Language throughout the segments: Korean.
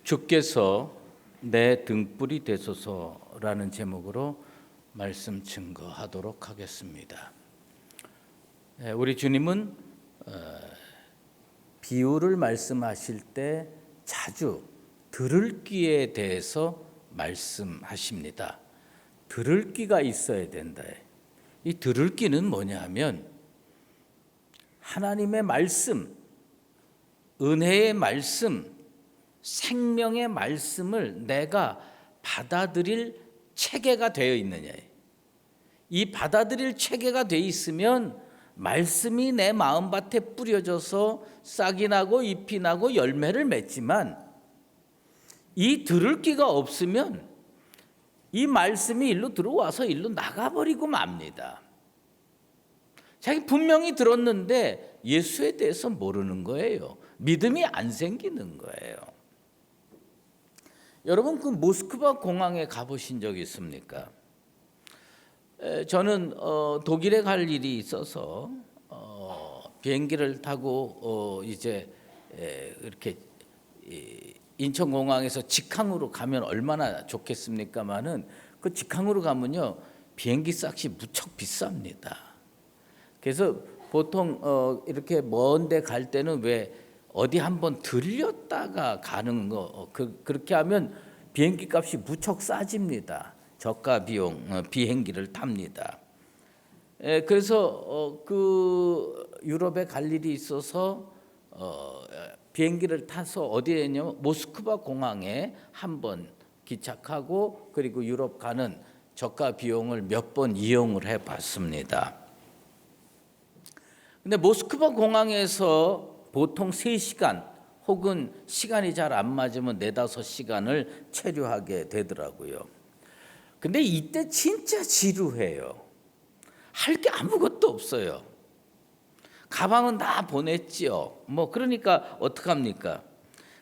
주께서 내 등불이 되소서라는 제목으로 말씀 증거하도록 하겠습니다. 우리 주님은 비유를 말씀하실 때 자주 들을 귀에 대해서 말씀하십니다. 들을 귀가 있어야 된다. 이 들을 귀는 뭐냐 하면 하나님의 말씀, 은혜의 말씀, 생명의 말씀을 내가 받아들일 체계가 되어 있느냐. 이 받아들일 체계가 되어 있으면 말씀이 내 마음밭에 뿌려져서 싹이 나고 잎이 나고 열매를 맺지만 이 들을 귀가 없으면 이 말씀이 일로 들어와서 일로 나가버리고 맙니다. 자기 분명히 들었는데 예수에 대해서 모르는 거예요. 믿음이 안 생기는 거예요. 여러분, 그 모스크바 공항에 가보신 적 있습니까? 저는 독일에 갈 일이 있어서 비행기를 타고 이제 이렇게 인천공항에서 직항으로 가면 얼마나 좋겠습니까마는 그 직항으로 가면요 비행기 값이 무척 비쌉니다. 그래서 보통 이렇게 먼데 갈 때는 왜 어디 한번 들렸다가 가는 거 그렇게 하면 비행기 값이 무척 싸집니다. 저가 비용 비행기를 탑니다. 그래서 그 유럽에 갈 일이 있어서 비행기를 타서 어디에 있냐면 모스크바 공항에 한번 기착하고 그리고 유럽 가는 저가 비용을 몇 번 이용을 해봤습니다. 근데 모스크바 공항에서 보통 3시간 혹은 시간이 잘 안 맞으면 4-5시간을 체류하게 되더라고요. 근데 이때 진짜 지루해요. 할 게 아무것도 없어요. 가방은 다 보냈지요. 그러니까 어떡합니까?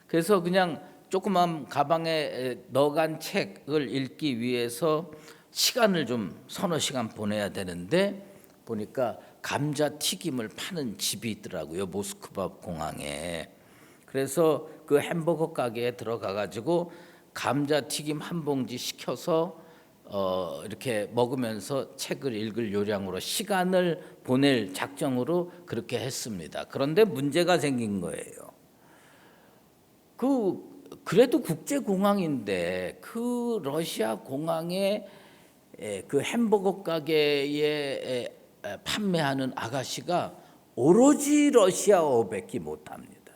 그래서 그냥 조그만 가방에 넣어간 책을 읽기 위해서 시간을 좀 서너 시간 보내야 되는데 보니까 감자튀김을 파는 집이 있더라고요. 모스크바 공항에. 그래서 그 햄버거 가게에 들어가 가지고 감자튀김 한 봉지 시켜서 이렇게 먹으면서 책을 읽을 요량으로 시간을 보낼 작정으로 그렇게 했습니다. 그런데 문제가 생긴 거예요. 그래도 국제공항인데 그 러시아 공항에 그 햄버거 가게에 판매하는 아가씨가 오로지 러시아어밖에 못합니다.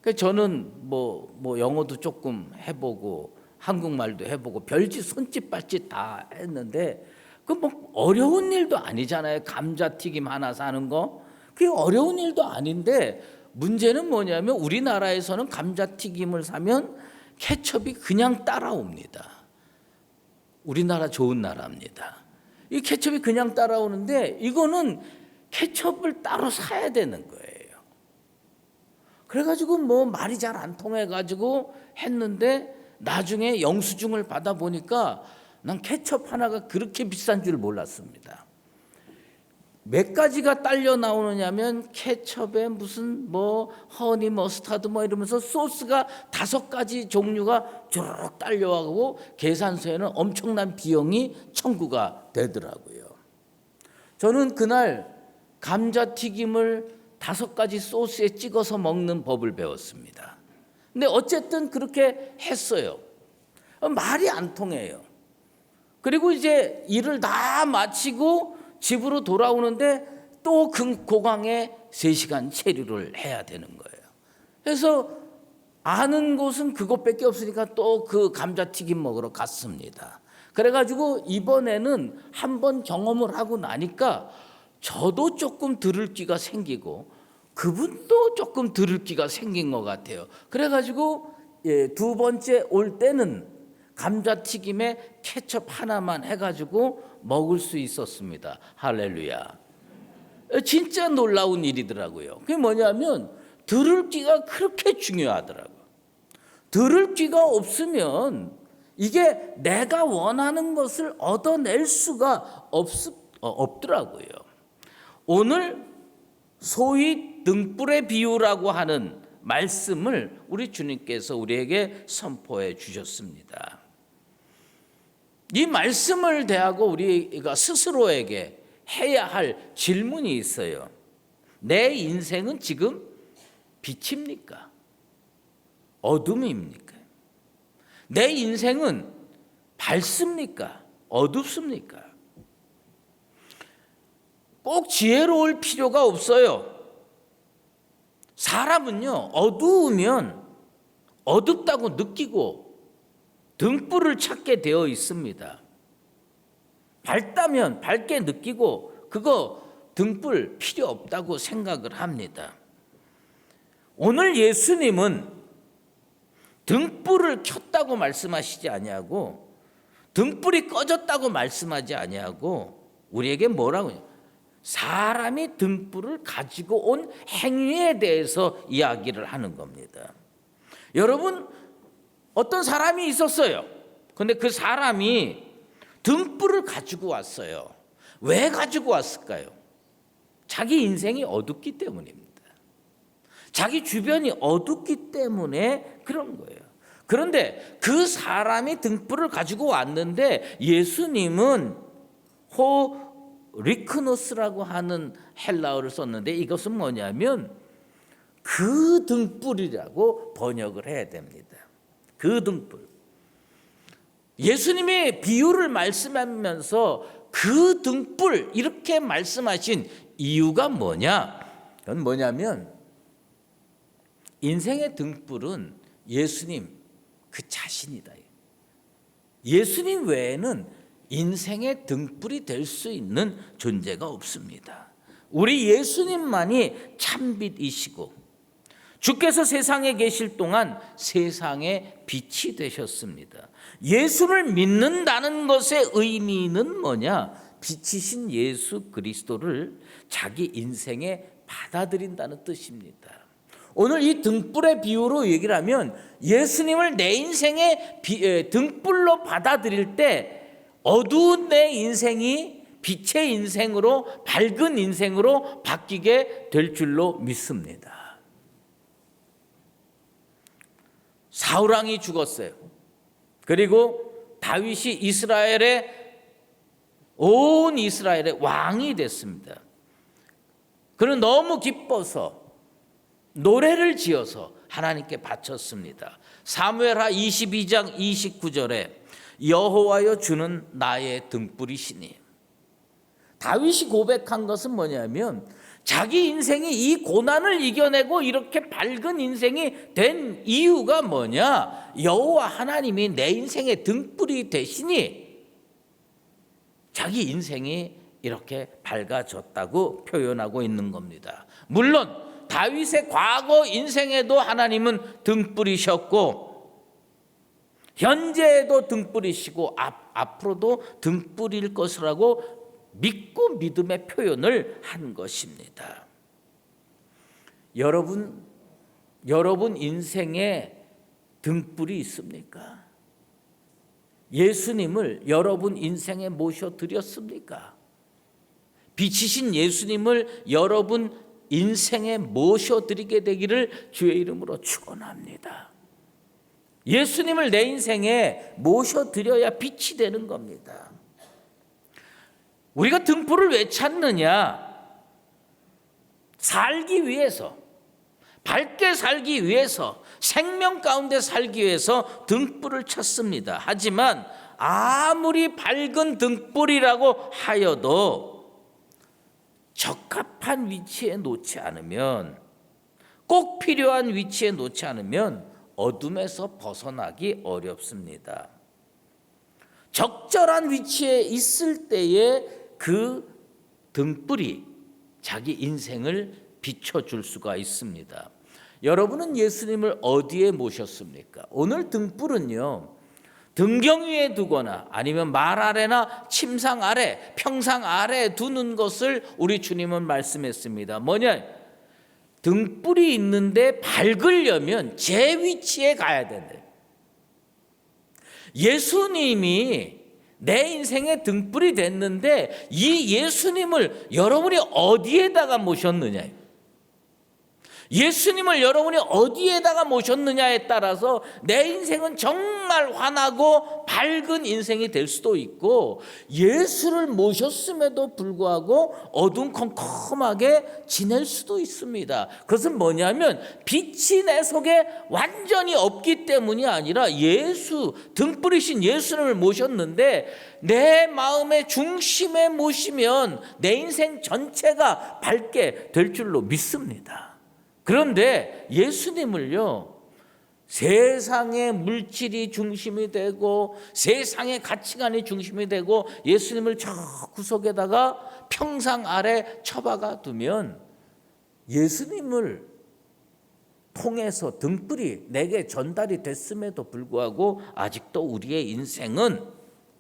그러니까 저는 뭐 영어도 조금 해보고 한국말도 해보고 별짓 손짓 발짓 다 했는데 그 어려운 일도 아니잖아요. 감자튀김 하나 사는 거 그게 어려운 일도 아닌데 문제는 뭐냐면 우리나라에서는 감자튀김을 사면 케첩이 그냥 따라옵니다. 우리나라 좋은 나라입니다. 이 케첩이 그냥 따라오는데 이거는 케첩을 따로 사야 되는 거예요. 그래가지고 말이 잘 안 통해가지고 했는데 나중에 영수증을 받아보니까 난 케첩 하나가 그렇게 비싼 줄 몰랐습니다. 몇 가지가 딸려 나오느냐면 케첩에 무슨 허니 머스타드 이러면서 소스가 5가지 종류가 쭉 딸려가고 계산서에는 엄청난 비용이 청구가 되더라고요. 저는 그날 감자튀김을 5가지 소스에 찍어서 먹는 법을 배웠습니다. 근데 어쨌든 그렇게 했어요. 말이 안 통해요. 그리고 이제 일을 다 마치고 집으로 돌아오는데 또 그 공항에 3시간 체류를 해야 되는 거예요. 그래서 아는 곳은 그곳밖에 없으니까 또 그 감자튀김 먹으러 갔습니다. 그래가지고 이번에는 한번 경험을 하고 나니까 저도 조금 들을 귀가 생기고 그분도 조금 들을 귀가 생긴 것 같아요. 그래가지고 2번째 올 때는 감자튀김에 케첩 하나만 해가지고 먹을 수 있었습니다. 할렐루야. 진짜 놀라운 일이더라고요. 그게 뭐냐면 들을 귀가 그렇게 중요하더라고요. 들을 귀가 없으면 이게 내가 원하는 것을 얻어낼 수가 없더라고요. 오늘 소위 등불의 비유라고 하는 말씀을 우리 주님께서 우리에게 선포해 주셨습니다. 이 말씀을 대하고 우리가 스스로에게 해야 할 질문이 있어요. 내 인생은 지금 빛입니까? 어둠입니까? 내 인생은 밝습니까? 어둡습니까? 꼭 지혜로울 필요가 없어요. 사람은요, 어두우면 어둡다고 느끼고 등불을 찾게 되어 있습니다. 밝다면 밝게 느끼고 그거 등불 필요 없다고 생각을 합니다. 오늘 예수님은 등불을 켰다고 말씀하시지 아니하고 등불이 꺼졌다고 말씀하지 아니하고 우리에게 뭐라고 해요? 사람이 등불을 가지고 온 행위에 대해서 이야기를 하는 겁니다. 여러분, 어떤 사람이 있었어요. 근데 그 사람이 등불을 가지고 왔어요. 왜 가지고 왔을까요? 자기 인생이 어둡기 때문입니다. 자기 주변이 어둡기 때문에 그런 거예요. 그런데 그 사람이 등불을 가지고 왔는데 예수님은 리크노스라고 하는 헬라어를 썼는데 이것은 뭐냐면 그 등불이라고 번역을 해야 됩니다. 그 등불. 예수님이 비유를 말씀하면서 그 등불 이렇게 말씀하신 이유가 뭐냐? 그건 뭐냐면 인생의 등불은 예수님 그 자신이다. 예수님 외에는 인생의 등불이 될 수 있는 존재가 없습니다. 우리 예수님만이 참빛이시고 주께서 세상에 계실 동안 세상의 빛이 되셨습니다. 예수를 믿는다는 것의 의미는 뭐냐? 빛이신 예수 그리스도를 자기 인생에 받아들인다는 뜻입니다. 오늘 이 등불의 비유로 얘기를 하면 예수님을 내 인생의 등불로 받아들일 때 어두운 내 인생이 빛의 인생으로 밝은 인생으로 바뀌게 될 줄로 믿습니다. 사울 왕이 죽었어요. 그리고 다윗이 온 이스라엘의 왕이 됐습니다. 그는 너무 기뻐서 노래를 지어서 하나님께 바쳤습니다. 사무엘하 22장 29절에 여호와여 주는 나의 등불이시니. 다윗이 고백한 것은 뭐냐면 자기 인생이 이 고난을 이겨내고 이렇게 밝은 인생이 된 이유가 뭐냐? 여호와 하나님이 내 인생의 등불이 되시니 자기 인생이 이렇게 밝아졌다고 표현하고 있는 겁니다. 물론 다윗의 과거 인생에도 하나님은 등불이셨고 현재에도 등불이시고 앞으로도 등불일 것이라고 믿고 믿음의 표현을 한 것입니다. 여러분 인생에 등불이 있습니까? 예수님을 여러분 인생에 모셔드렸습니까? 빛이신 예수님을 여러분 인생에 모셔드리게 되기를 주의 이름으로 축원합니다. 예수님을 내 인생에 모셔드려야 빛이 되는 겁니다. 우리가 등불을 왜 찾느냐? 살기 위해서, 밝게 살기 위해서, 생명 가운데 살기 위해서 등불을 찾습니다. 하지만 아무리 밝은 등불이라고 하여도 적합한 위치에 놓지 않으면, 꼭 필요한 위치에 놓지 않으면 어둠에서 벗어나기 어렵습니다. 적절한 위치에 있을 때에 그 등불이 자기 인생을 비춰줄 수가 있습니다. 여러분은 예수님을 어디에 모셨습니까? 오늘 등불은요, 등경 위에 두거나 아니면 말 아래나 침상 아래, 평상 아래에 두는 것을 우리 주님은 말씀했습니다. 뭐냐? 등불이 있는데 밝으려면 제 위치에 가야 된대. 예수님이 내 인생의 등불이 됐는데 이 예수님을 여러분이 어디에다가 모셨느냐? 예수님을 여러분이 어디에다가 모셨느냐에 따라서 내 인생은 정말 환하고 밝은 인생이 될 수도 있고, 예수를 모셨음에도 불구하고 어둠컴컴하게 지낼 수도 있습니다. 그것은 뭐냐면 빛이 내 속에 완전히 없기 때문이 아니라 예수, 등불이신 예수님을 모셨는데 내 마음의 중심에 모시면 내 인생 전체가 밝게 될 줄로 믿습니다. 그런데 예수님을요, 세상의 물질이 중심이 되고 세상의 가치관이 중심이 되고 예수님을 저 구석에다가 평상 아래 처박아 두면 예수님을 통해서 등불이 내게 전달이 됐음에도 불구하고 아직도 우리의 인생은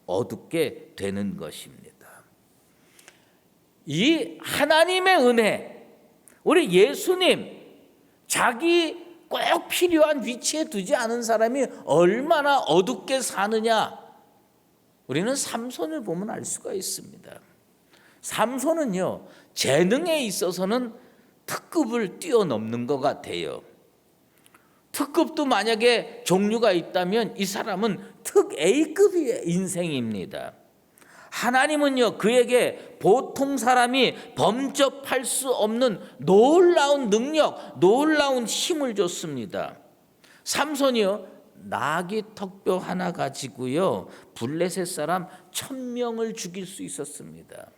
어둡게 되는 것입니다. 이 하나님의 은혜, 우리 예수님 자기 꼭 필요한 위치에 두지 않은 사람이 얼마나 어둡게 사느냐, 우리는 삼손을 보면 알 수가 있습니다. 삼손은요, 재능에 있어서는 특급을 뛰어넘는 것 같아요. 특급도 만약에 종류가 있다면 이 사람은 특 A급의 인생입니다. 하나님은요, 그에게 보통 사람이 범접할 수 없는 놀라운 능력, 놀라운 힘을 줬습니다. 삼손이요, 나귀 턱뼈 하나 가지고요, 블레셋 사람 1000명을 죽일 수 있었습니다.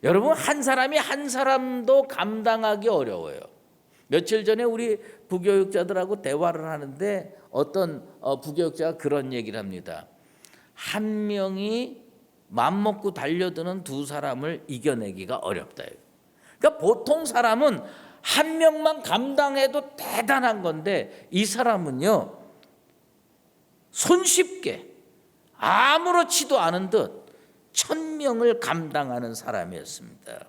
여러분, 한 사람이 한 사람도 감당하기 어려워요. 며칠 전에 우리 부교육자들하고 대화를 하는데 어떤 부교육자가 그런 얘기를 합니다. 한 명이 맘먹고 달려드는 두 사람을 이겨내기가 어렵다. 그러니까 보통 사람은 한 명만 감당해도 대단한 건데 이 사람은요, 손쉽게 아무렇지도 않은 듯 1000명을 감당하는 사람이었습니다.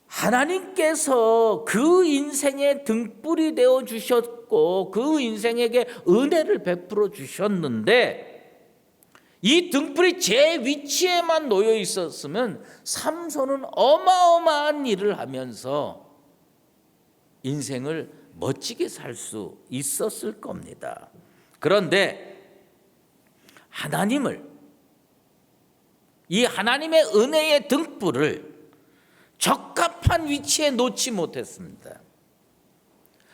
하나님께서 그 인생의 등불이 되어 주셨고 그 인생에게 은혜를 베풀어 주셨는데 이 등불이 제 위치에만 놓여 있었으면 삼손은 어마어마한 일을 하면서 인생을 멋지게 살 수 있었을 겁니다. 그런데 이 하나님의 은혜의 등불을 적합한 위치에 놓지 못했습니다.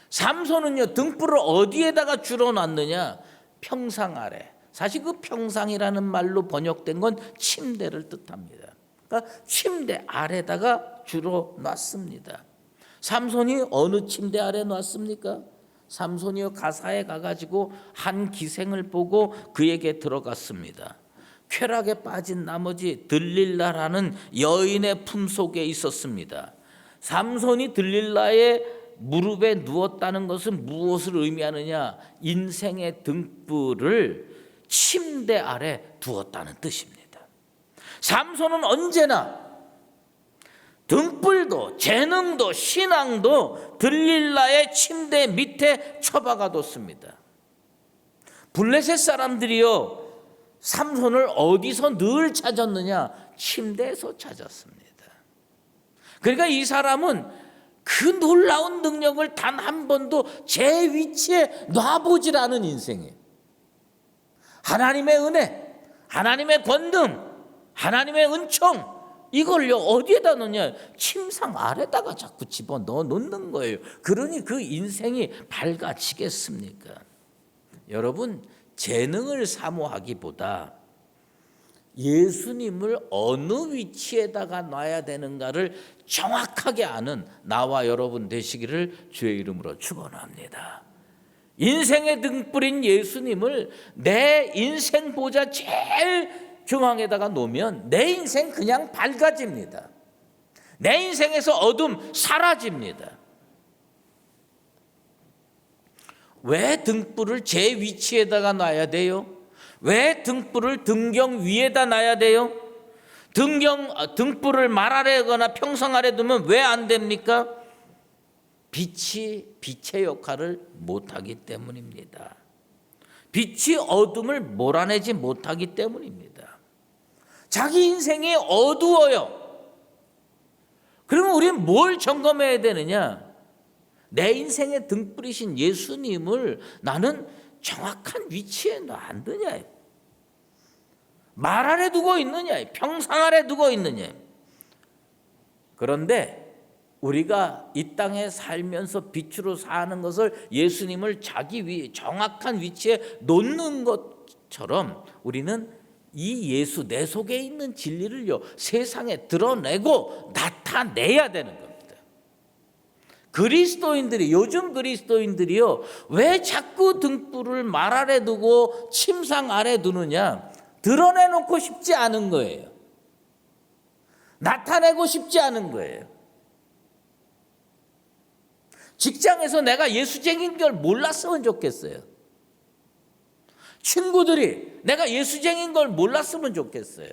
삼손은요, 등불을 어디에다가 주로 놨느냐? 평상 아래. 사실 그 평상이라는 말로 번역된 건 침대를 뜻합니다. 그러니까 침대 아래다가 주로 놨습니다. 삼손이 어느 침대 아래 놨습니까? 삼손이요, 가사에 가가지고 한 기생을 보고 그에게 들어갔습니다. 쾌락에 빠진 나머지 들릴라라는 여인의 품속에 있었습니다. 삼손이 들릴라의 무릎에 누웠다는 것은 무엇을 의미하느냐? 인생의 등불을 침대 아래 두었다는 뜻입니다. 삼손은 언제나 등불도 재능도 신앙도 들릴라의 침대 밑에 처박아 뒀습니다. 블레셋 사람들이요, 삼손을 어디서 늘 찾았느냐? 침대에서 찾았습니다. 그러니까 이 사람은 그 놀라운 능력을 단 한 번도 제 위치에 놔보질 않은 인생이에요. 하나님의 은혜, 하나님의 권능, 하나님의 은총, 이걸요 어디에다 놓냐? 침상 아래다가 자꾸 집어넣어 놓는 거예요. 그러니 그 인생이 밝아지겠습니까? 여러분, 재능을 사모하기보다 예수님을 어느 위치에다가 놔야 되는가를 정확하게 아는 나와 여러분 되시기를 주의 이름으로 축원합니다. 인생의 등불인 예수님을 내 인생 보좌 제일 중앙에다가 놓으면 내 인생 그냥 밝아집니다. 내 인생에서 어둠 사라집니다. 왜 등불을 제 위치에다가 놔야 돼요? 왜 등불을 등경 위에다 놔야 돼요? 등불을 말 아래거나 평상 아래 두면 왜 안 됩니까? 빛이 빛의 역할을 못하기 때문입니다. 빛이 어둠을 몰아내지 못하기 때문입니다. 자기 인생이 어두워요. 그러면 우리는 뭘 점검해야 되느냐? 내 인생의 등불이신 예수님을 나는 정확한 위치에 놔두냐, 말 아래 두고 있느냐, 평상 아래 두고 있느냐. 그런데 우리가 이 땅에 살면서 빛으로 사는 것을 예수님을 자기 정확한 위치에 놓는 것처럼 우리는 이 예수, 내 속에 있는 진리를요 세상에 드러내고 나타내야 되는 겁니다. 그리스도인들이, 요즘 그리스도인들이요 왜 자꾸 등불을 말 아래 두고 침상 아래 두느냐? 드러내놓고 싶지 않은 거예요. 나타내고 싶지 않은 거예요. 직장에서 내가 예수쟁인 걸 몰랐으면 좋겠어요. 친구들이 내가 예수쟁인 걸 몰랐으면 좋겠어요.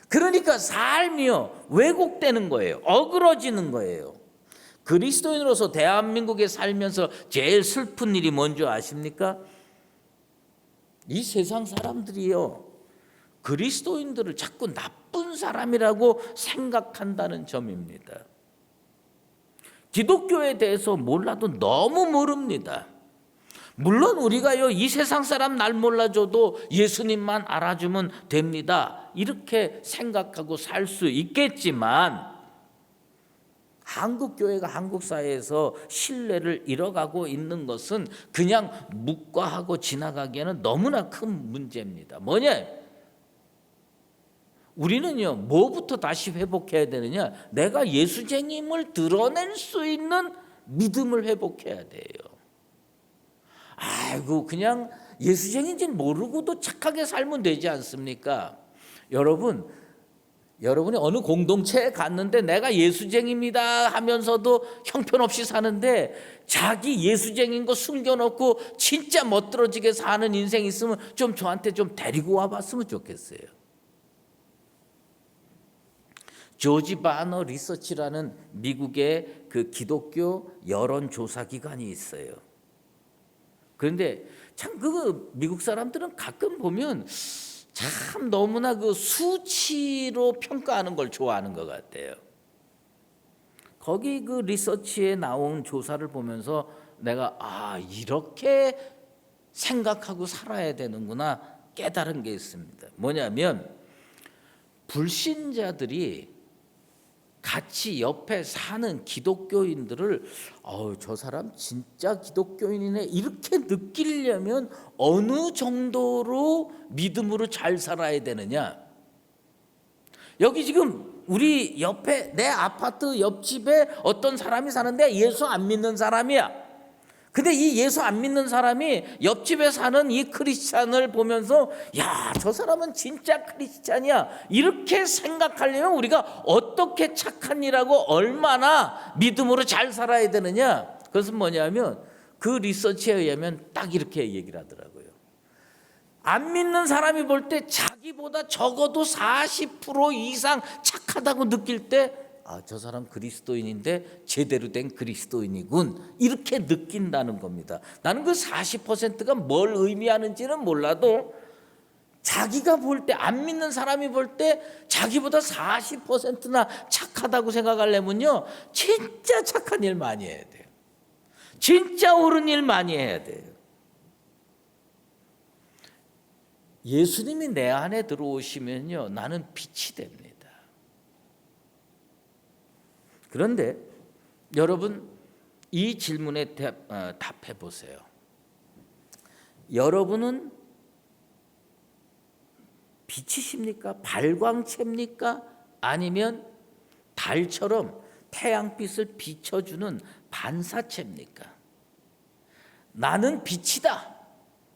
그러니까 삶이요 왜곡되는 거예요. 어그러지는 거예요. 그리스도인으로서 대한민국에 살면서 제일 슬픈 일이 뭔지 아십니까? 이 세상 사람들이요 그리스도인들을 자꾸 나쁜 사람이라고 생각한다는 점입니다. 기독교에 대해서 몰라도 너무 모릅니다. 물론 우리가요 이 세상 사람 날 몰라줘도 예수님만 알아주면 됩니다, 이렇게 생각하고 살 수 있겠지만 한국 교회가 한국 사회에서 신뢰를 잃어가고 있는 것은 그냥 묵과하고 지나가기에는 너무나 큰 문제입니다. 뭐냐? 우리는요 뭐부터 다시 회복해야 되느냐? 내가 예수쟁임을 드러낼 수 있는 믿음을 회복해야 돼요. 아이고 그냥 예수쟁인지 모르고도 착하게 살면 되지 않습니까? 여러분이 어느 공동체에 갔는데 내가 예수쟁입니다 하면서도 형편없이 사는데 자기 예수쟁인 거 숨겨놓고 진짜 멋들어지게 사는 인생 있으면 좀 저한테 좀 데리고 와봤으면 좋겠어요. 조지 바너 리서치라는 미국의 그 기독교 여론조사 기관이 있어요. 그런데 참 그 미국 사람들은 가끔 보면 참 너무나 그 수치로 평가하는 걸 좋아하는 것 같아요. 거기 그 리서치에 나온 조사를 보면서 내가 이렇게 생각하고 살아야 되는구나 깨달은 게 있습니다. 뭐냐면 불신자들이 같이 옆에 사는 기독교인들을 저 사람 진짜 기독교인이네 이렇게 느끼려면 어느 정도로 믿음으로 잘 살아야 되느냐? 여기 지금 우리 옆에 내 아파트 옆집에 어떤 사람이 사는데 예수 안 믿는 사람이야. 근데 이 예수 안 믿는 사람이 옆집에 사는 이 크리스찬을 보면서 야, 저 사람은 진짜 크리스찬이야 이렇게 생각하려면 우리가 어떻게 착한 일하고 얼마나 믿음으로 잘 살아야 되느냐? 그것은 뭐냐면 그 리서치에 의하면 딱 이렇게 얘기를 하더라고요. 안 믿는 사람이 볼 때 자기보다 적어도 40% 이상 착하다고 느낄 때 저 사람 그리스도인인데 제대로 된 그리스도인이군 이렇게 느낀다는 겁니다. 나는 그 40%가 뭘 의미하는지는 몰라도 자기가 볼 때, 안 믿는 사람이 볼 때 자기보다 40%나 착하다고 생각하려면요 진짜 착한 일 많이 해야 돼요. 진짜 옳은 일 많이 해야 돼요. 예수님이 내 안에 들어오시면요 나는 빛이 됩니다. 그런데 여러분 이 질문에 답해 보세요. 여러분은 빛이십니까? 발광체입니까? 아니면 달처럼 태양빛을 비춰주는 반사체입니까? 나는 빛이다.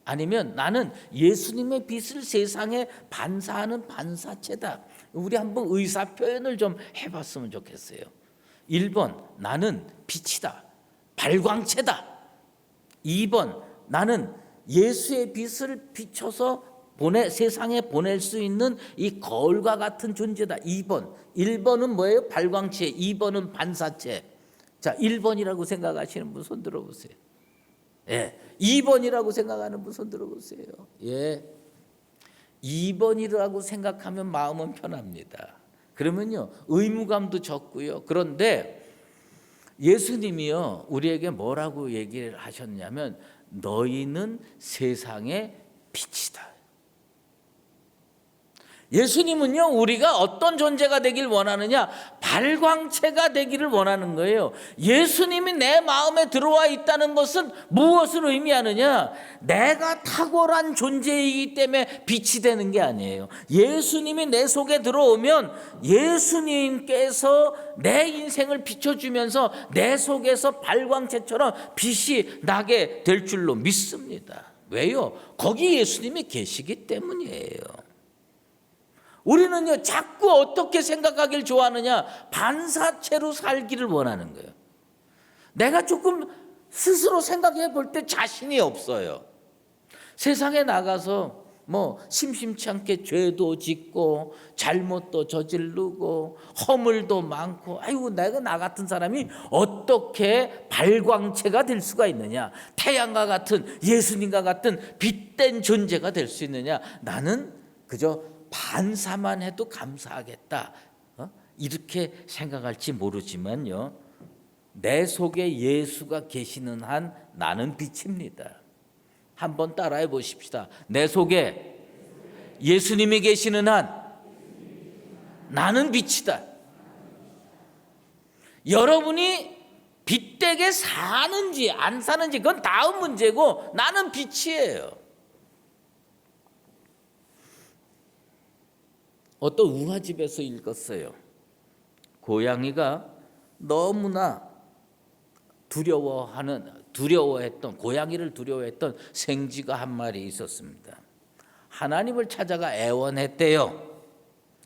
아니면 나는 예수님의 빛을 세상에 반사하는 반사체다. 우리 한번 의사 표현을 좀 해봤으면 좋겠어요. 1번 나는 빛이다. 발광체다. 2번 나는 예수의 빛을 비춰서 세상에 보낼 수 있는 이 거울과 같은 존재다. 1번은 뭐예요? 발광체. 2번은 반사체. 자, 1번이라고 생각하시는 분 손 들어보세요. 예, 2번이라고 생각하는 분 손 들어보세요. 예, 2번이라고 생각하면 마음은 편합니다. 그러면요 의무감도 적고요. 그런데 예수님이요 우리에게 뭐라고 얘기를 하셨냐면 너희는 세상의 빛이다. 예수님은요 우리가 어떤 존재가 되길 원하느냐, 발광체가 되기를 원하는 거예요. 예수님이 내 마음에 들어와 있다는 것은 무엇을 의미하느냐, 내가 탁월한 존재이기 때문에 빛이 되는 게 아니에요. 예수님이 내 속에 들어오면 예수님께서 내 인생을 비춰주면서 내 속에서 발광체처럼 빛이 나게 될 줄로 믿습니다. 왜요? 거기 예수님이 계시기 때문이에요. 우리는요 자꾸 어떻게 생각하길 좋아하느냐, 반사체로 살기를 원하는 거예요. 내가 조금 스스로 생각해 볼 때 자신이 없어요. 세상에 나가서 뭐 심심치 않게 죄도 짓고 잘못도 저지르고 허물도 많고, 아이고 내가 나 같은 사람이 어떻게 발광체가 될 수가 있느냐, 태양과 같은 예수님과 같은 빛된 존재가 될 수 있느냐, 나는 그저 반사만 해도 감사하겠다, 이렇게 생각할지 모르지만요 내 속에 예수가 계시는 한 나는 빛입니다. 한번 따라해 보십시다. 내 속에 예수님이 계시는 한 나는 빛이다. 여러분이 빛되게 사는지 안 사는지 그건 다음 문제고, 나는 빛이에요. 어떤 우화집에서 읽었어요. 고양이가 너무나 고양이를 두려워했던 생쥐가 한 마리 있었습니다. 하나님을 찾아가 애원했대요.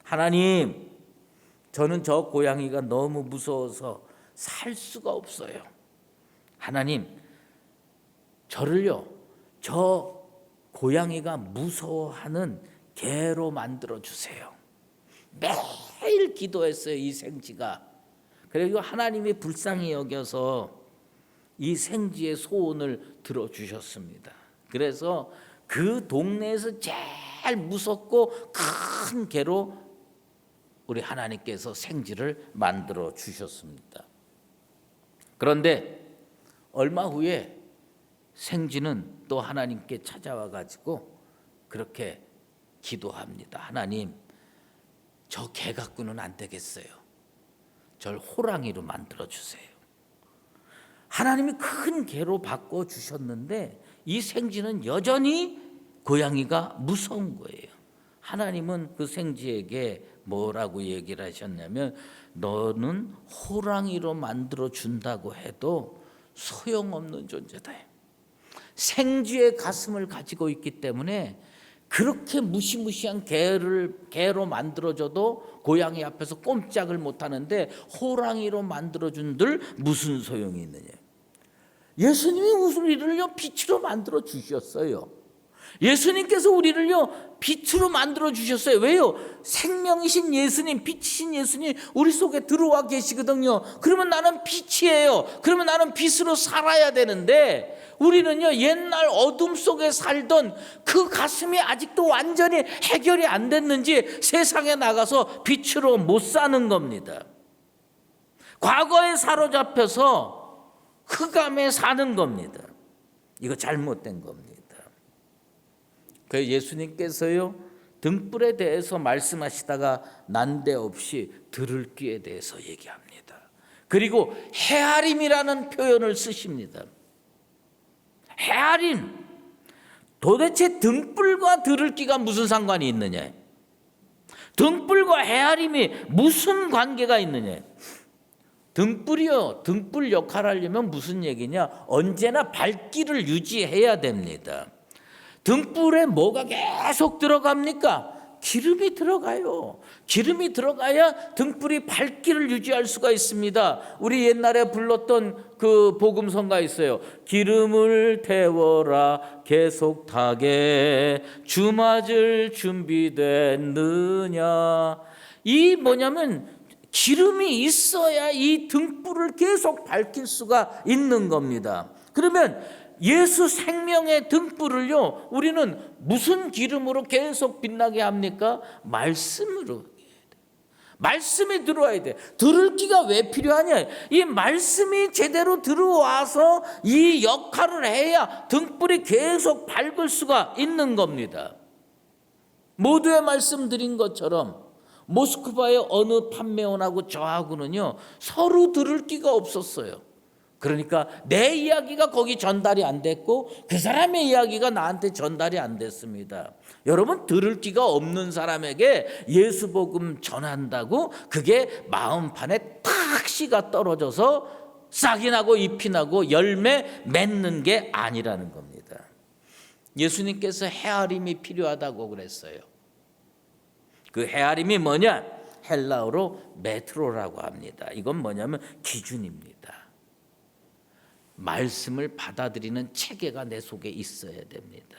하나님, 저는 저 고양이가 너무 무서워서 살 수가 없어요. 하나님, 저를요 저 고양이가 무서워하는 개로 만들어 주세요. 매일 기도했어요, 이 생쥐가. 그리고 하나님이 불쌍히 여겨서 이 생쥐의 소원을 들어주셨습니다. 그래서 그 동네에서 제일 무섭고 큰 개로 우리 하나님께서 생쥐를 만들어 주셨습니다. 그런데 얼마 후에 생쥐는 또 하나님께 찾아와 가지고 그렇게 기도합니다. 하나님, 저 개 갖고는 안 되겠어요. 절 호랑이로 만들어 주세요. 하나님이 큰 개로 바꿔 주셨는데 이 생쥐는 여전히 고양이가 무서운 거예요. 하나님은 그 생쥐에게 뭐라고 얘기를 하셨냐면, 너는 호랑이로 만들어 준다고 해도 소용없는 존재다. 생쥐의 가슴을 가지고 있기 때문에 그렇게 무시무시한 개로 만들어줘도 고양이 앞에서 꼼짝을 못하는데 호랑이로 만들어준들 무슨 소용이 있느냐. 예수님이 우리를요 빛으로 만들어 주셨어요. 예수님께서 우리를요 빛으로 만들어 주셨어요. 왜요? 생명이신 예수님, 빛이신 예수님 우리 속에 들어와 계시거든요. 그러면 나는 빛이에요. 그러면 나는 빛으로 살아야 되는데, 우리는요 옛날 어둠 속에 살던 그 가슴이 아직도 완전히 해결이 안 됐는지 세상에 나가서 빛으로 못 사는 겁니다. 과거에 사로잡혀서 흑암에 사는 겁니다. 이거 잘못된 겁니다. 그 예수님께서요 등불에 대해서 말씀하시다가 난데없이 들을귀에 대해서 얘기합니다. 그리고 헤아림이라는 표현을 쓰십니다. 헤아림, 도대체 등불과 들을귀가 무슨 상관이 있느냐? 등불과 헤아림이 무슨 관계가 있느냐? 등불이요, 등불 역할을 하려면 무슨 얘기냐? 언제나 밝기를 유지해야 됩니다. 등불에 뭐가 계속 들어갑니까? 기름이 들어가요. 기름이 들어가야 등불이 밝기를 유지할 수가 있습니다. 우리 옛날에 불렀던 그 복음성가 있어요. 기름을 태워라 계속 타게 주 맞을 준비됐느냐. 이 뭐냐면 기름이 있어야 이 등불을 계속 밝힐 수가 있는 겁니다. 그러면 예수 생명의 등불을요 우리는 무슨 기름으로 계속 빛나게 합니까? 말씀으로. 말씀이 들어와야 돼. 들을 귀가 왜 필요하냐? 이 말씀이 제대로 들어와서 이 역할을 해야 등불이 계속 밝을 수가 있는 겁니다. 모두의 말씀드린 것처럼 모스크바의 어느 판매원하고 저하고는요 서로 들을 귀가 없었어요. 그러니까 내 이야기가 거기 전달이 안 됐고 그 사람의 이야기가 나한테 전달이 안 됐습니다. 여러분, 들을 귀가 없는 사람에게 예수 복음 전한다고 그게 마음판에 탁 씨가 떨어져서 싹이 나고 잎이 나고 열매 맺는 게 아니라는 겁니다. 예수님께서 헤아림이 필요하다고 그랬어요. 그 헤아림이 뭐냐? 헬라어로 메트로라고 합니다. 이건 뭐냐면 기준입니다. 말씀을 받아들이는 체계가 내 속에 있어야 됩니다.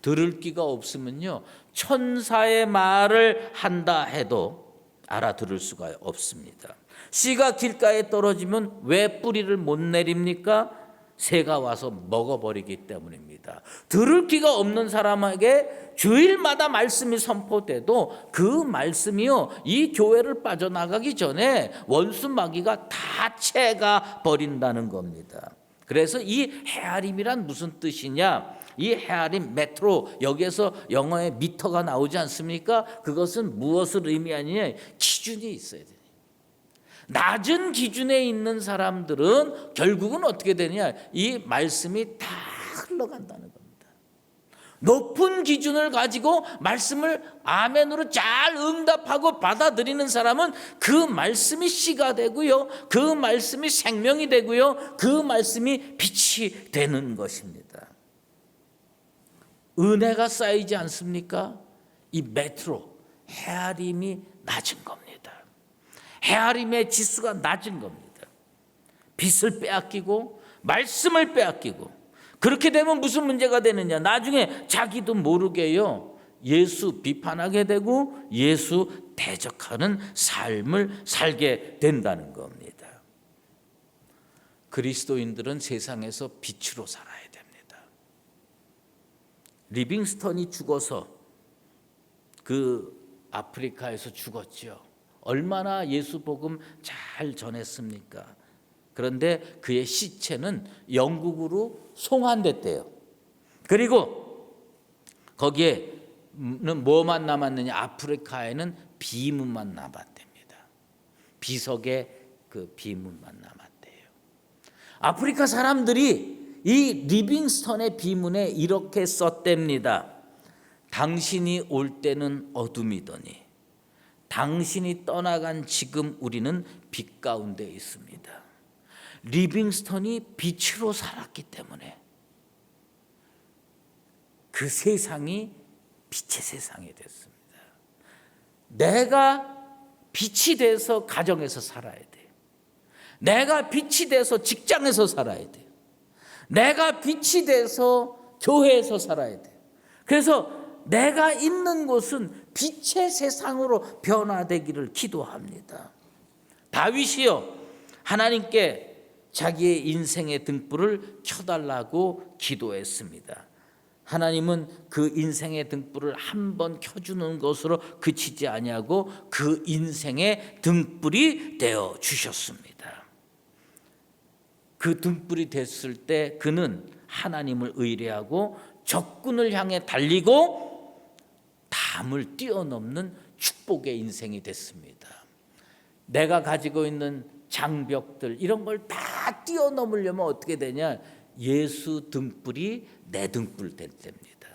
들을 귀가 없으면요 천사의 말을 한다 해도 알아들을 수가 없습니다. 씨가 길가에 떨어지면 왜 뿌리를 못 내립니까? 새가 와서 먹어버리기 때문입니다. 들을 귀가 없는 사람에게 주일마다 말씀이 선포돼도 그 말씀이요 이 교회를 빠져나가기 전에 원수 마귀가 다 채가 버린다는 겁니다. 그래서 이 헤아림이란 무슨 뜻이냐? 이 헤아림 메트로, 여기에서 영어에 미터가 나오지 않습니까? 그것은 무엇을 의미하느냐? 기준이 있어야 돼요. 낮은 기준에 있는 사람들은 결국은 어떻게 되냐? 이 말씀이 다 흘러간다는 겁니다. 높은 기준을 가지고 말씀을 아멘으로 잘 응답하고 받아들이는 사람은 그 말씀이 씨가 되고요, 그 말씀이 생명이 되고요, 그 말씀이 빛이 되는 것입니다. 은혜가 쌓이지 않습니까? 이 메트로, 헤아림이 낮은 겁니다. 헤아림의 지수가 낮은 겁니다. 빛을 빼앗기고 말씀을 빼앗기고, 그렇게 되면 무슨 문제가 되느냐? 나중에 자기도 모르게요 예수 비판하게 되고 예수 대적하는 삶을 살게 된다는 겁니다. 그리스도인들은 세상에서 빛으로 살아야 됩니다. 리빙스턴이 죽어서 그 아프리카에서 죽었죠. 얼마나 예수 복음 잘 전했습니까? 그런데 그의 시체는 영국으로 송환됐대요. 그리고 거기에는 뭐만 남았느냐? 아프리카에는 비문만 남았답니다. 비석의 그 비문만 남았대요. 아프리카 사람들이 이 리빙스턴의 비문에 이렇게 썼답니다. 당신이 올 때는 어둠이더니 당신이 떠나간 지금 우리는 빛 가운데 있습니다. 리빙스턴이 빛으로 살았기 때문에 그 세상이 빛의 세상이 됐습니다. 내가 빛이 돼서 가정에서 살아야 돼요. 내가 빛이 돼서 직장에서 살아야 돼요. 내가 빛이 돼서 교회에서 살아야 돼요. 그래서 내가 있는 곳은 빛의 세상으로 변화되기를 기도합니다. 다윗이요 하나님께 자기의 인생의 등불을 켜달라고 기도했습니다. 하나님은 그 인생의 등불을 한 번 켜주는 것으로 그치지 아니하고 그 인생의 등불이 되어 주셨습니다. 그 등불이 됐을 때 그는 하나님을 의뢰하고 적군을 향해 달리고 담을 뛰어넘는 축복의 인생이 됐습니다. 내가 가지고 있는 장벽들 이런 걸 다 뛰어넘으려면 어떻게 되냐? 예수 등불이 내 등불 될 때입니다.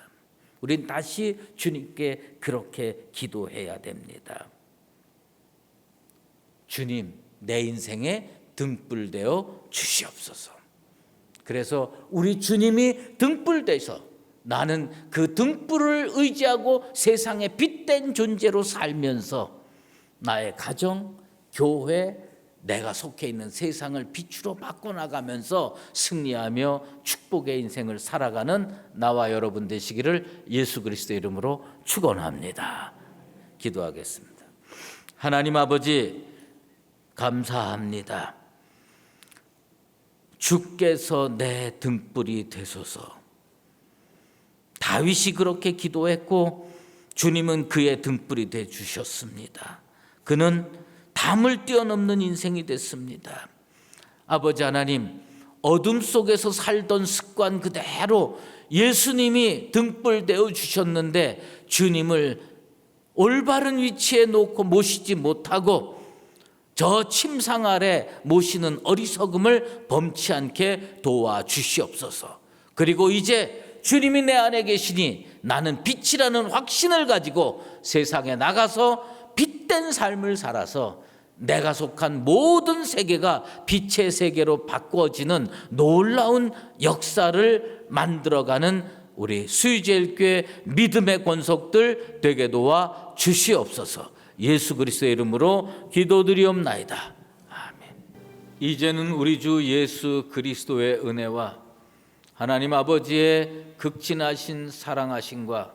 우린 다시 주님께 그렇게 기도해야 됩니다. 주님, 내 인생에 등불 되어 주시옵소서. 그래서 우리 주님이 등불 되셔 나는 그 등불을 의지하고 세상에 빛된 존재로 살면서 나의 가정, 교회, 내가 속해 있는 세상을 빛으로 바꿔나가면서 승리하며 축복의 인생을 살아가는 나와 여러분 되시기를 예수 그리스도의 이름으로 축원합니다. 기도하겠습니다. 하나님 아버지 감사합니다. 주께서 내 등불이 되소서. 다윗이 그렇게 기도했고 주님은 그의 등불이 돼 주셨습니다. 그는 담을 뛰어넘는 인생이 됐습니다. 아버지 하나님, 어둠 속에서 살던 습관 그대로 예수님이 등불 되어 주셨는데 주님을 올바른 위치에 놓고 모시지 못하고 저 침상 아래 모시는 어리석음을 범치 않게 도와주시옵소서. 그리고 이제 주님이 내 안에 계시니 나는 빛이라는 확신을 가지고 세상에 나가서 빛된 삶을 살아서 내가 속한 모든 세계가 빛의 세계로 바꿔지는 놀라운 역사를 만들어가는 우리 수유제일교회 믿음의 권속들 되게 도와 주시옵소서. 예수 그리스도의 이름으로 기도드리옵나이다. 아멘. 이제는 우리 주 예수 그리스도의 은혜와 하나님 아버지의 극진하신 사랑하심과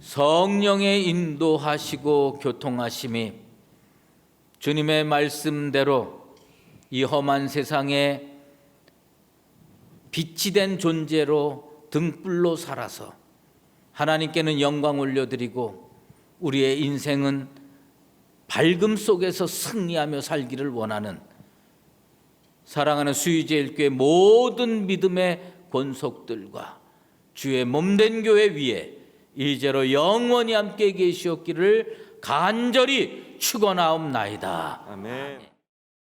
성령의 인도하시고 교통하심이 주님의 말씀대로 이 험한 세상에 빛이 된 존재로 등불로 살아서 하나님께는 영광 올려드리고 우리의 인생은 밝음 속에서 승리하며 살기를 원하는 사랑하는 수유제일교회 모든 믿음의 권속들과 주의 몸된 교회 위에 이제로 영원히 함께 계시옵기를 간절히 축원하옵나이다. 아멘.